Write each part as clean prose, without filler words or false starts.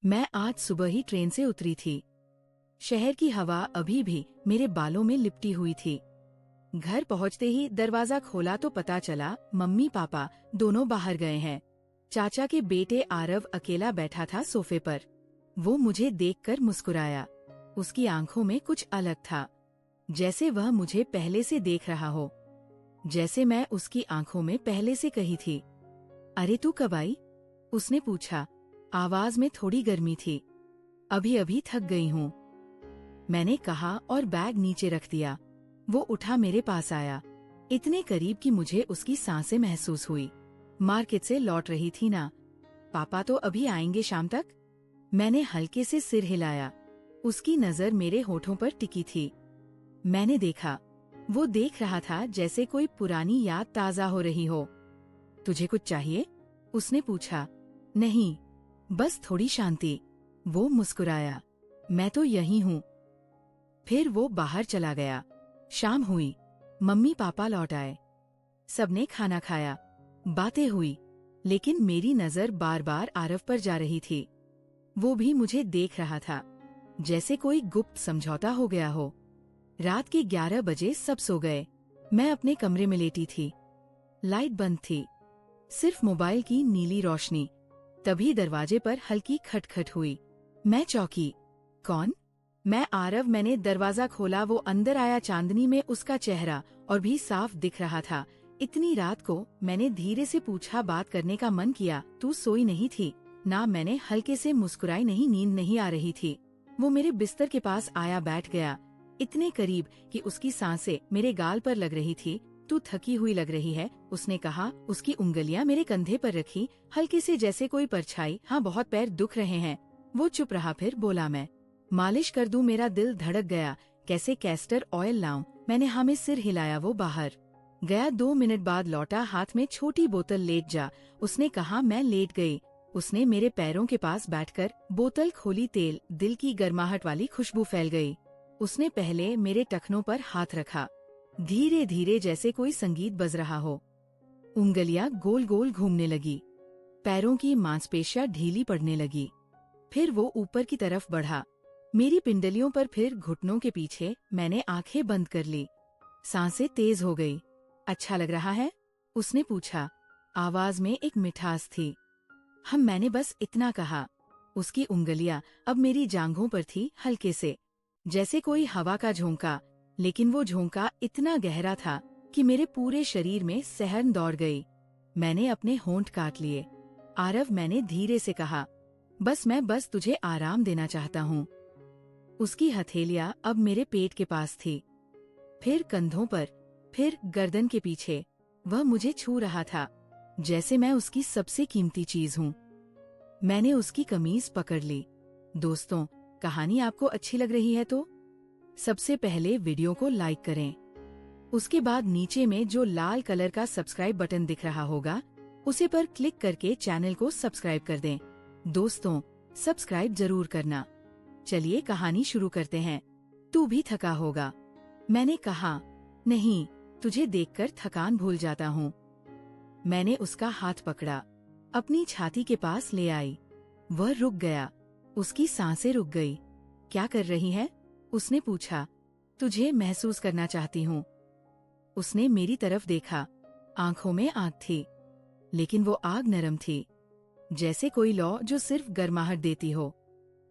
मैं आज सुबह ही ट्रेन से उतरी थी। शहर की हवा अभी भी मेरे बालों में लिपटी हुई थी। घर पहुंचते ही दरवाजा खोला तो पता चला मम्मी पापा दोनों बाहर गए हैं। चाचा के बेटे आरव अकेला बैठा था सोफे पर। वो मुझे देखकर मुस्कुराया। उसकी आंखों में कुछ अलग था, जैसे वह मुझे पहले से देख रहा हो, जैसे मैं उसकी आंखों में पहले से कही थी। अरे तू कब आई? उसने पूछा। आवाज में थोड़ी गर्मी थी। अभी अभी थक गई हूँ, मैंने कहा और बैग नीचे रख दिया। वो उठा मेरे पास आया, इतने करीब कि मुझे उसकी सांसें महसूस हुई। मार्केट से लौट रही थी ना? पापा तो अभी आएंगे शाम तक। मैंने हल्के से सिर हिलाया। उसकी नजर मेरे होठों पर टिकी थी। मैंने देखा, वो देख रहा था जैसे कोई पुरानी याद ताजा हो रही हो। तुझे कुछ चाहिए? उसने पूछा। नहीं, बस थोड़ी शांति। वो मुस्कुराया। मैं तो यही हूँ। फिर वो बाहर चला गया। शाम हुई, मम्मी पापा लौट आए। सबने खाना खाया, बातें हुई, लेकिन मेरी नजर बार बार आरव पर जा रही थी। वो भी मुझे देख रहा था, जैसे कोई गुप्त समझौता हो गया हो। रात के 11 बजे सब सो गए। मैं अपने कमरे में लेटी थी। लाइट बंद थी, सिर्फ मोबाइल की नीली रोशनी। तभी दरवाजे पर हल्की खटखट हुई। मैं चौंकी। कौन? मैं आरव। मैंने दरवाजा खोला। वो अंदर आया। चांदनी में उसका चेहरा और भी साफ दिख रहा था। इतनी रात को? मैंने धीरे से पूछा। बात करने का मन किया। तू सोई नहीं थी ना? मैंने हल्के से मुस्कुराई। नहीं, नींद नहीं आ रही थी। वो मेरे बिस्तर के पास आया, बैठ गया, इतने करीब कि उसकी सांसें मेरे गाल पर लग रही थी। तू थकी हुई लग रही है, उसने कहा। उसकी उंगलियां मेरे कंधे पर रखी, हल्के से, जैसे कोई परछाई। हाँ, बहुत पैर दुख रहे हैं। वो चुप रहा। फिर बोला, मैं मालिश कर दूं? मेरा दिल धड़क गया। कैसे? कैस्टर ऑयल लाऊं? मैंने हाँ में सिर हिलाया। वो बाहर गया। 2 मिनट बाद लौटा, हाथ में छोटी बोतल। लेट जा, उसने कहा। मैं लेट गई। उसने मेरे पैरों के पास बैठकर बोतल खोली। तेल, दिल की गर्माहट वाली खुशबू फैल गई। उसने पहले मेरे टखनों पर हाथ रखा, धीरे धीरे, जैसे कोई संगीत बज रहा हो। उंगलियां गोल गोल घूमने लगी, पैरों की मांसपेशियां ढीली पड़ने लगी। फिर वो ऊपर की तरफ बढ़ा, मेरी पिंडलियों पर, फिर घुटनों के पीछे। मैंने आंखें बंद कर ली। सांसें तेज हो गई। अच्छा लग रहा है? उसने पूछा। आवाज में एक मिठास थी। मैंने बस इतना कहा। उसकी उंगलियां अब मेरी जांघों पर थी, हल्के से, जैसे कोई हवा का झोंका। लेकिन वो झोंका इतना गहरा था कि मेरे पूरे शरीर में सहन दौड़ गई। मैंने अपने होंठ काट लिए। आरव, मैंने धीरे से कहा, मैं बस तुझे आराम देना चाहता हूँ। उसकी हथेलियां अब मेरे पेट के पास थी, फिर कंधों पर, फिर गर्दन के पीछे। वह मुझे छू रहा था, जैसे मैं उसकी सबसे कीमती चीज हूँ। मैंने उसकी कमीज पकड़ ली। दोस्तों, कहानी आपको अच्छी लग रही है तो सबसे पहले वीडियो को लाइक करें। उसके बाद नीचे में जो लाल कलर का सब्सक्राइब बटन दिख रहा होगा, उसे पर क्लिक करके चैनल को सब्सक्राइब कर दें। दोस्तों, सब्सक्राइब जरूर करना। चलिए कहानी शुरू करते हैं। तू भी थका होगा, मैंने कहा। नहीं, तुझे देखकर थकान भूल जाता हूँ। मैंने उसका हाथ पकड़ा, अपनी छाती के पास ले आई। वह रुक गया, उसकी सांसें रुक गई। क्या कर रही है? उसने पूछा। तुझे महसूस करना चाहती हूँ। उसने मेरी तरफ देखा। आंखों में आग थी, लेकिन वो आग नरम थी, जैसे कोई लौ जो सिर्फ गर्माहट देती हो।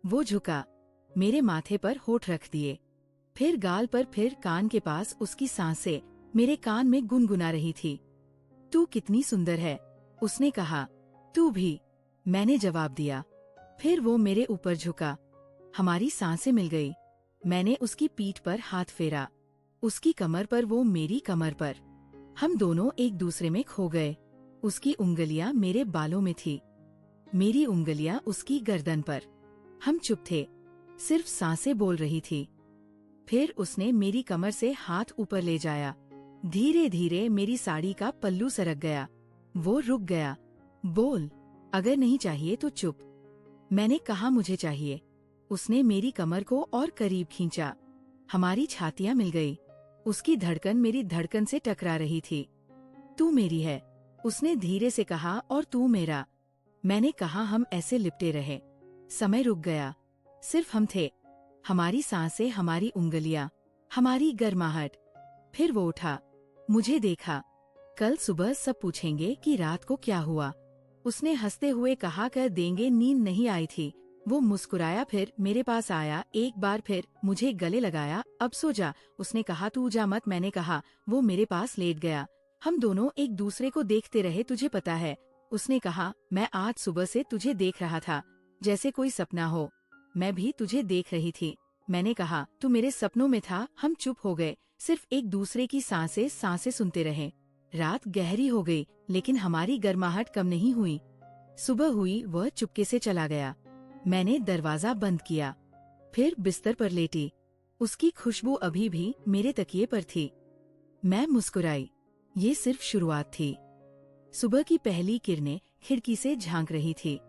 वो झुका, मेरे माथे पर होठ रख दिए, फिर गाल पर, फिर कान के पास। उसकी सांसें मेरे कान में गुनगुना रही थी। तू कितनी सुंदर है, उसने कहा। तू भी, मैंने जवाब दिया। फिर वो मेरे ऊपर झुका, हमारी सांसें मिल गई। मैंने उसकी पीठ पर हाथ फेरा, उसकी कमर पर, वो मेरी कमर पर। हम दोनों एक दूसरे में खो गए। उसकी उंगलियां मेरे बालों में थी, मेरी उंगलियां उसकी गर्दन पर। हम चुप थे, सिर्फ सांसें बोल रही थी। फिर उसने मेरी कमर से हाथ ऊपर ले जाया। धीरे धीरे मेरी साड़ी का पल्लू सरक गया। वो रुक गया। बोल, अगर नहीं चाहिए तो चुप। मैंने कहा, मुझे चाहिए। उसने मेरी कमर को और करीब खींचा। हमारी छातियां मिल गई। उसकी धड़कन मेरी धड़कन से टकरा रही थी। तू मेरी है, उसने धीरे से कहा, और तू मेरा। मैंने कहा, हम ऐसे लिपटे रहे, समय रुक गया। सिर्फ हम थे, हमारी सांसें, हमारी उंगलियां, हमारी गर्माहट। फिर वो उठा, मुझे देखा। कल सुबह सब पूछेंगे कि रात को क्या हुआ। उसने हंसते हुए कहा, कर देंगे नींद नहीं आई थी। वो मुस्कुराया, फिर मेरे पास आया एक बार, फिर मुझे गले लगाया। अब सो जा, उसने कहा। तू जा मत, मैंने कहा। वो मेरे पास लेट गया। हम दोनों एक दूसरे को देखते रहे। तुझे पता है, उसने कहा, मैं आज सुबह से तुझे देख रहा था, जैसे कोई सपना हो। मैं भी तुझे देख रही थी। मैंने कहा, तू मेरे सपनों में था। हम चुप हो गए, सिर्फ एक दूसरे की सांसें सुनते रहे। रात गहरी हो गई, लेकिन हमारी गर्माहट कम नहीं हुई। सुबह हुई, वह चुपके से चला गया। मैंने दरवाजा बंद किया, फिर बिस्तर पर लेटी। उसकी खुशबू अभी भी मेरे तकिए पर थी। मैं मुस्कुराई। ये सिर्फ शुरुआत थी। सुबह की पहली किरणें खिड़की से झांक रही थी।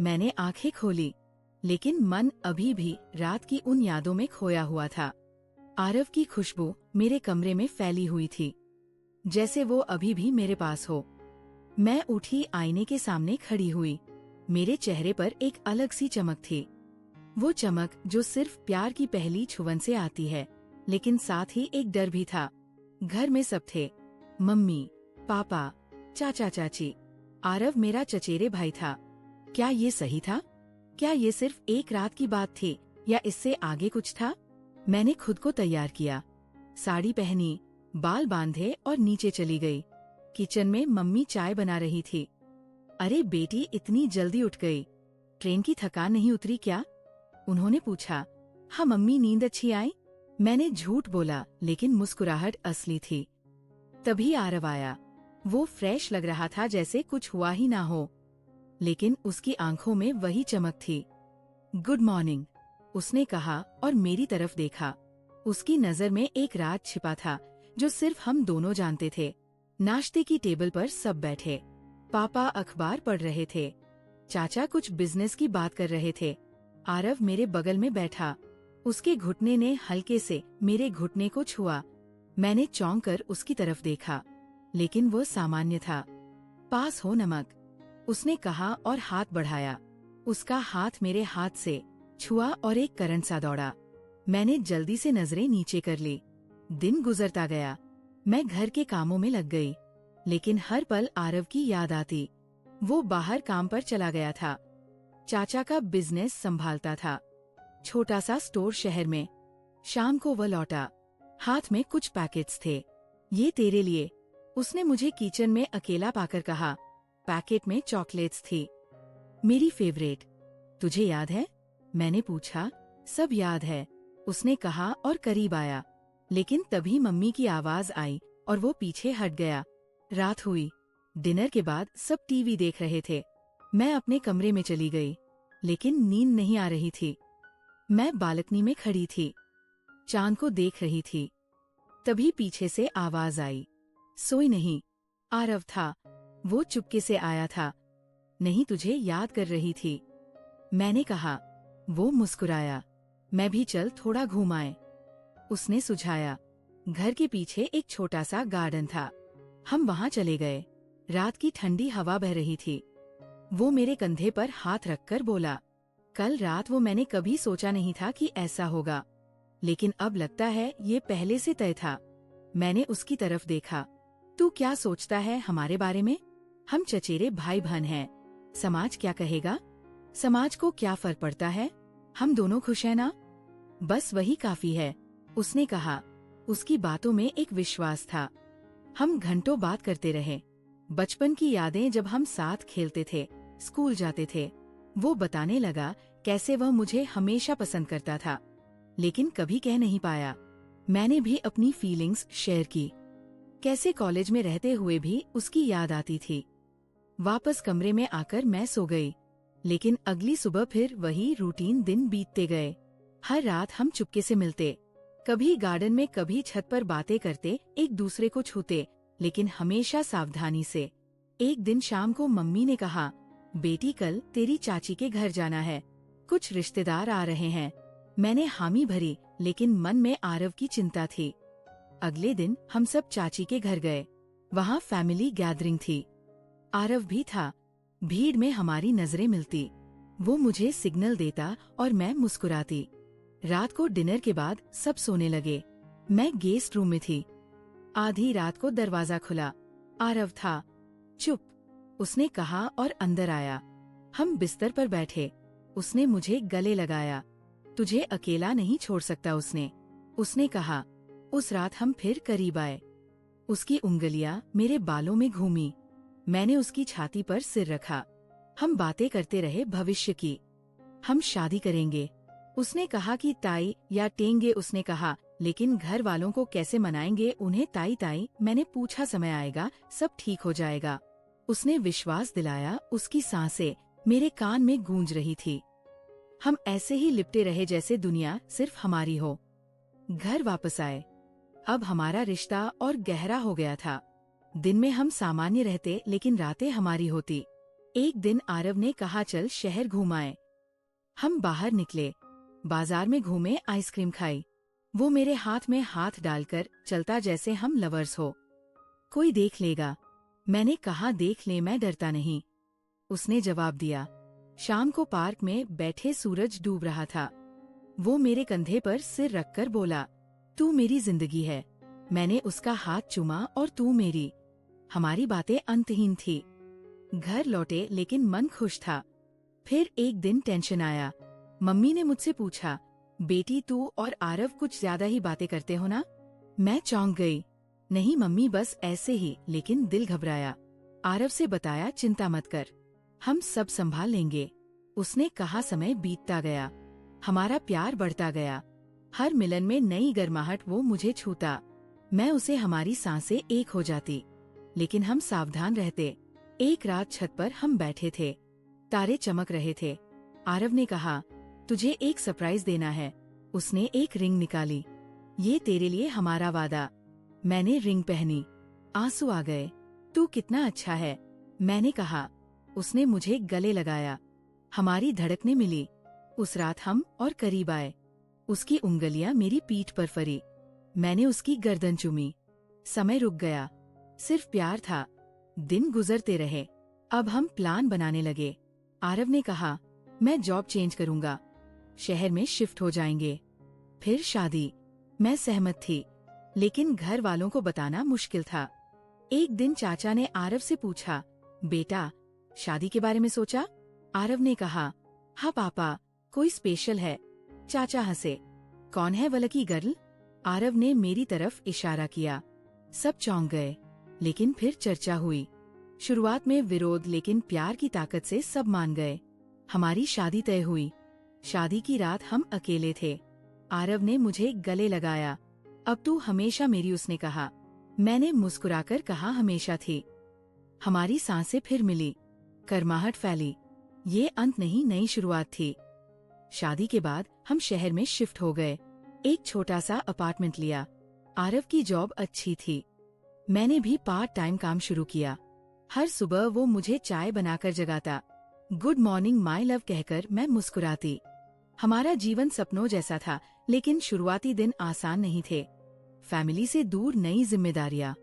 मैंने आंखें खोली, लेकिन मन अभी भी रात की उन यादों में खोया हुआ था। आरव की खुशबू मेरे कमरे में फैली हुई थी, जैसे वो अभी भी मेरे पास हो। मैं उठी, आईने के सामने खड़ी हुई। मेरे चेहरे पर एक अलग सी चमक थी। वो चमक जो सिर्फ प्यार की पहली छुवन से आती है, लेकिन साथ ही एक डर भी था। घर में सब थे, मम्मी, पापा, चाचा चाची। आरव मेरा चचेरे भाई था। क्या ये सही था? क्या ये सिर्फ एक रात की बात थी, या इससे आगे कुछ था? मैंने खुद को तैयार किया, साड़ी पहनी, बाल बांधे और नीचे चली गई। किचन में मम्मी चाय बना रही थी। अरे बेटी, इतनी जल्दी उठ गई, ट्रेन की थकान नहीं उतरी क्या? उन्होंने पूछा। हाँ मम्मी, नींद अच्छी आई। मैंने झूठ बोला, लेकिन मुस्कुराहट असली थी। तभी आरव आया। वो फ्रेश लग रहा था, जैसे कुछ हुआ ही ना हो, लेकिन उसकी आंखों में वही चमक थी। गुड मॉर्निंग, उसने कहा और मेरी तरफ देखा। उसकी नजर में एक राज छिपा था, जो सिर्फ हम दोनों जानते थे। नाश्ते की टेबल पर सब बैठे। पापा अखबार पढ़ रहे थे, चाचा कुछ बिजनेस की बात कर रहे थे। आरव मेरे बगल में बैठा। उसके घुटने ने हल्के से मेरे घुटने को छुआ। मैंने चौंक कर उसकी तरफ देखा, लेकिन वो सामान्य था। पास हो नमक, उसने कहा और हाथ बढ़ाया। उसका हाथ मेरे हाथ से छुआ और एक करंट सा दौड़ा। मैंने जल्दी से नजरें नीचे कर ली। दिन गुजरता गया। मैं घर के कामों में लग गई, लेकिन हर पल आरव की याद आती। वो बाहर काम पर चला गया था, चाचा का बिजनेस संभालता था, छोटा सा स्टोर शहर में। शाम को वह लौटा, हाथ में कुछ पैकेट्स थे। ये तेरे लिए, उसने मुझे किचन में अकेला पाकर कहा। पैकेट में चॉकलेट्स थी, मेरी फेवरेट। तुझे याद है? मैंने पूछा। सब याद है, उसने कहा और करीब आया। लेकिन तभी मम्मी की आवाज आई और वो पीछे हट गया। रात हुई। डिनर के बाद सब टीवी देख रहे थे। मैं अपने कमरे में चली गई, लेकिन नींद नहीं आ रही थी। मैं बालकनी में खड़ी थी, चांद को देख रही थी। तभी पीछे से आवाज आई। सोई नहीं। आरव था। वो चुपके से आया था। नहीं, तुझे याद कर रही थी, मैंने कहा। वो मुस्कुराया। मैं भी चल, थोड़ा घूम आए, उसने सुझाया। घर के पीछे एक छोटा सा गार्डन था। हम वहाँ चले गए। रात की ठंडी हवा बह रही थी। वो मेरे कंधे पर हाथ रखकर बोला, कल रात वो मैंने कभी सोचा नहीं था कि ऐसा होगा, लेकिन अब लगता है ये पहले से तय था। मैंने उसकी तरफ देखा। तू क्या सोचता है हमारे बारे में? हम चचेरे भाई बहन हैं। समाज क्या कहेगा? समाज को क्या फर्क पड़ता है? हम दोनों खुश हैं ना? बस वही काफी है, उसने कहा। उसकी बातों में एक विश्वास था। हम घंटों बात करते रहे। बचपन की यादें, जब हम साथ खेलते थे, स्कूल जाते थे। वो बताने लगा कैसे वह मुझे हमेशा पसंद करता था, लेकिन कभी कह नहीं पाया। मैंने भी अपनी फीलिंग्स शेयर की। कैसे कॉलेज में रहते हुए भी उसकी याद आती थी। वापस कमरे में आकर मैं सो गई, लेकिन अगली सुबह फिर वही रूटीन दिन बीतते गए। हर रात हम चुपके से मिलते, कभी गार्डन में, कभी छत पर बातें करते, एक दूसरे को छूते, लेकिन हमेशा सावधानी से। एक दिन शाम को मम्मी ने कहा, बेटी कल तेरी चाची के घर जाना है, कुछ रिश्तेदार आ रहे हैं। मैंने हामी भरी, लेकिन मन में आरव की चिंता थी। अगले दिन हम सब चाची के घर गए। वहाँ फैमिली गैदरिंग थी। आरव भी था। भीड़ में हमारी नजरें मिलती। वो मुझे सिग्नल देता और मैं मुस्कुराती। रात को डिनर के बाद सब सोने लगे। मैं गेस्ट रूम में थी। आधी रात को दरवाजा खुला। आरव था। चुप, उसने कहा और अंदर आया। हम बिस्तर पर बैठे। उसने मुझे गले लगाया। तुझे अकेला नहीं छोड़ सकता उसने कहा। उस रात हम फिर करीब आए। उसकी उंगलियां मेरे बालों में घूमी। मैंने उसकी छाती पर सिर रखा। हम बातें करते रहे भविष्य की। हम शादी करेंगे। उसने कहा कि ताई या टेंगे। उसने कहा लेकिन घर वालों को कैसे मनाएंगे उन्हें ताई ताई। मैंने पूछा समय आएगा, सब ठीक हो जाएगा। उसने विश्वास दिलाया। उसकी सांसें मेरे कान में गूंज रही थी। हम ऐसे ही लिपटे रहे जैसे दुनिया सिर्फ हमारी हो। घर वापस आए। अब हमारा रिश्ता और गहरा हो गया था। दिन में हम सामान्य रहते लेकिन रातें हमारी होती। एक दिन आरव ने कहा चल शहर घुमाएं। हम बाहर निकले। बाजार में घूमे, आइसक्रीम खाई। वो मेरे हाथ में हाथ डालकर चलता जैसे हम लवर्स हो। कोई देख लेगा। मैंने कहा देख ले, मैं डरता नहीं। उसने जवाब दिया। शाम को पार्क में बैठे सूरज डूब रहा था। वो मेरे कंधे पर सिर रखकर बोला तू मेरी जिंदगी है। मैंने उसका हाथ चूमा और तू मेरी। हमारी बातें अंतहीन थी। घर लौटे लेकिन मन खुश था। फिर एक दिन टेंशन आया। मम्मी ने मुझसे पूछा बेटी तू और आरव कुछ ज्यादा ही बातें करते हो ना? मैं चौंक गई। नहीं मम्मी, बस ऐसे ही। लेकिन दिल घबराया। आरव से बताया चिंता मत कर, हम सब संभाल लेंगे। उसने कहा। समय बीतता गया। हमारा प्यार बढ़ता गया। हर मिलन में नई गर्माहट। वो मुझे छूता, मैं उसे। हमारी सांसें एक हो जाती। लेकिन हम सावधान रहते। एक रात छत पर हम बैठे थे। तारे चमक रहे थे। आरव ने कहा तुझे एक सरप्राइज देना है। उसने एक रिंग निकाली। ये तेरे लिए हमारा वादा। मैंने रिंग पहनी। आंसू आ गए। तू कितना अच्छा है, मैंने कहा। उसने मुझे गले लगाया। हमारी धड़कनें मिली। उस रात हम और करीब आए। उसकी उंगलियां मेरी पीठ पर फरी। मैंने उसकी गर्दन चूमी। समय रुक गया। सिर्फ प्यार था। दिन गुजरते रहे। अब हम प्लान बनाने लगे। आरव ने कहा मैं जॉब चेंज करूंगा, शहर में शिफ्ट हो जाएंगे। फिर शादी। मैं सहमत थी, लेकिन घर वालों को बताना मुश्किल था। एक दिन चाचा ने आरव से पूछा बेटा शादी के बारे में सोचा? आरव ने कहा हाँ पापा, कोई स्पेशल है? चाचा हंसे। कौन है वो लकी गर्ल? आरव ने मेरी तरफ इशारा किया। सब चौंक गए। लेकिन फिर चर्चा हुई। शुरुआत में विरोध, लेकिन प्यार की ताकत से सब मान गए। हमारी शादी तय हुई। शादी की रात हम अकेले थे। आरव ने मुझे गले लगाया। अब तू हमेशा मेरी, उसने कहा। मैंने मुस्कुराकर कहा हमेशा थी। हमारी सांसें फिर मिली। गर्माहट फैली। ये अंत नहीं, नई शुरुआत थी। शादी के बाद हम शहर में शिफ्ट हो गए। एक छोटा सा अपार्टमेंट लिया। आरव की जॉब अच्छी थी। मैंने भी पार्ट टाइम काम शुरू किया। हर सुबह वो मुझे चाय बनाकर जगाता। गुड मॉर्निंग माय लव कहकर मैं मुस्कुराती। हमारा जीवन सपनों जैसा था, लेकिन शुरुआती दिन आसान नहीं थे। फैमिली से दूर, नई जिम्मेदारियां।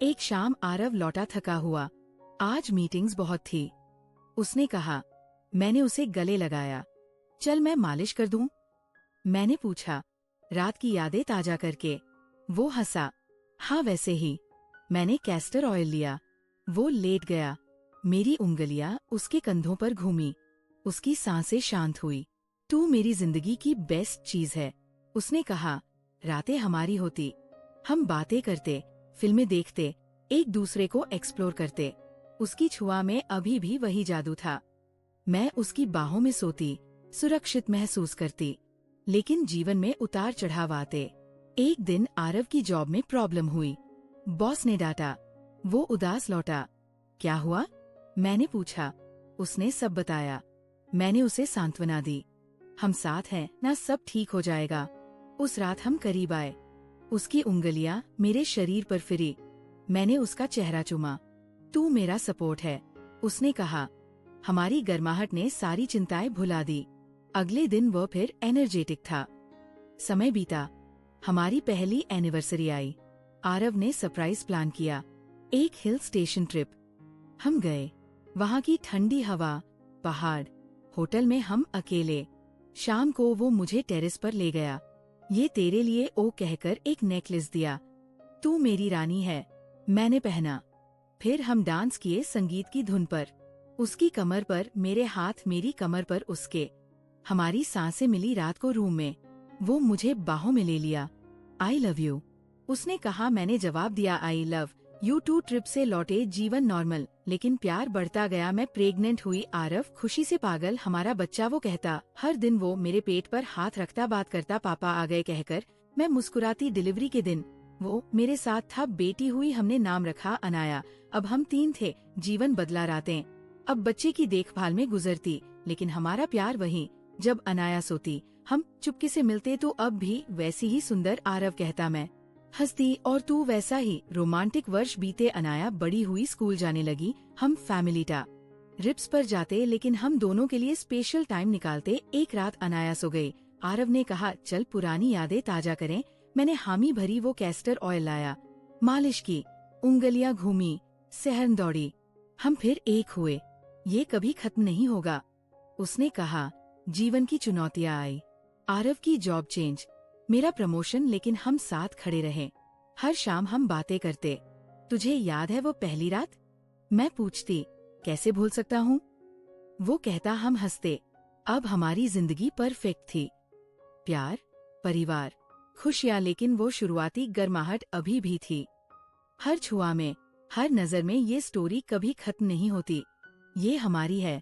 एक शाम आरव लौटा थका हुआ। आज मीटिंग्स बहुत थी, उसने कहा। मैंने उसे गले लगाया। चल मैं मालिश कर दूं? मैंने पूछा, रात की यादें ताजा करके। वो हंसा। हाँ वैसे ही। मैंने कैस्टर ऑयल लिया। वो लेट गया। मेरी उंगलियां उसके कंधों पर घूमी। उसकी सांसें शांत हुई। तू मेरी जिंदगी की बेस्ट चीज है, उसने कहा। रातें हमारी होती। हम बातें करते, फिल्में देखते, एक दूसरे को एक्सप्लोर करते। उसकी छुआ में अभी भी वही जादू था। मैं उसकी बाहों में सोती, सुरक्षित महसूस करती। लेकिन जीवन में उतार चढ़ाव आते। एक दिन आरव की जॉब में प्रॉब्लम हुई। बॉस ने डांटा। वो उदास लौटा। क्या हुआ? मैंने पूछा। उसने सब बताया। मैंने उसे सांत्वना दी। हम साथ हैं ना, सब ठीक हो जाएगा। उस रात हम करीब आए। उसकी उंगलियां मेरे शरीर पर फिरी। मैंने उसका चेहरा चूमा। तू मेरा सपोर्ट है, उसने कहा। हमारी गर्माहट ने सारी चिंताएं भुला दी। अगले दिन वो फिर एनर्जेटिक था। समय बीता। हमारी पहली एनिवर्सरी आई। आरव ने सरप्राइज प्लान किया। एक हिल स्टेशन ट्रिप। हम गए। वहाँ की ठंडी हवा, पहाड़, होटल में हम अकेले। शाम को वो मुझे टेरेस पर ले गया। ये तेरे लिए ओ कहकर एक नेकलेस दिया। तू मेरी रानी है, मैंने पहना। फिर हम डांस किए संगीत की धुन पर। उसकी कमर पर मेरे हाथ, मेरी कमर पर उसके। हमारी सांसें मिली रात को रूम में। वो मुझे बाहों में ले लिया। आई लव यू, उसने कहा। मैंने जवाब दिया I love you too. Trip से लौटे, जीवन नॉर्मल, लेकिन प्यार बढ़ता गया। मैं प्रेग्नेंट हुई, आरव खुशी से पागल, हमारा बच्चा। वो कहता, हर दिन वो मेरे पेट पर हाथ रखता, बात करता, पापा आ गए कहकर। मैं मुस्कुराती। डिलीवरी के दिन वो मेरे साथ था। बेटी हुई, हमने नाम रखा अनाया। अब हम 3 थे। जीवन बदला, रातें अब बच्चे की देखभाल में गुजरती, लेकिन हमारा प्यार वही। जब अनाया सोती, हम चुपके से मिलते। तो अब भी वैसी ही सुंदर, आरव कहता। मैं हंसती, और तू वैसा ही। रोमांटिक वर्ष बीते, अनाया बड़ी हुई, स्कूल जाने लगी। हम फैमिली ट्रिप्स पर जाते, लेकिन हम दोनों के लिए स्पेशल टाइम निकालते। एक रात अनाया सो गई। आरव ने कहा, चल पुरानी यादें ताजा करें। मैंने हामी भरी, वो कैस्टर ऑयल लाया, मालिश की, उंगलियां घूमी, सहन दौड़ी। हम फिर एक हुए। ये कभी खत्म नहीं होगा, उसने कहा। जीवन की चुनौतियां आई। आरव की जॉब चेंज, मेरा प्रमोशन, लेकिन हम साथ खड़े रहे। हर शाम हम बातें करते। तुझे याद है वो पहली रात? मैं पूछती, कैसे भूल सकता हूँ? वो कहता, हम हंसते। अब हमारी जिंदगी परफेक्ट थी। प्यार, परिवार, खुशियाँ, लेकिन वो शुरुआती गर्माहट अभी भी थी। हर छुआ में, हर नजर में ये स्टोरी कभी खत्म नहीं होती। ये हमारी है,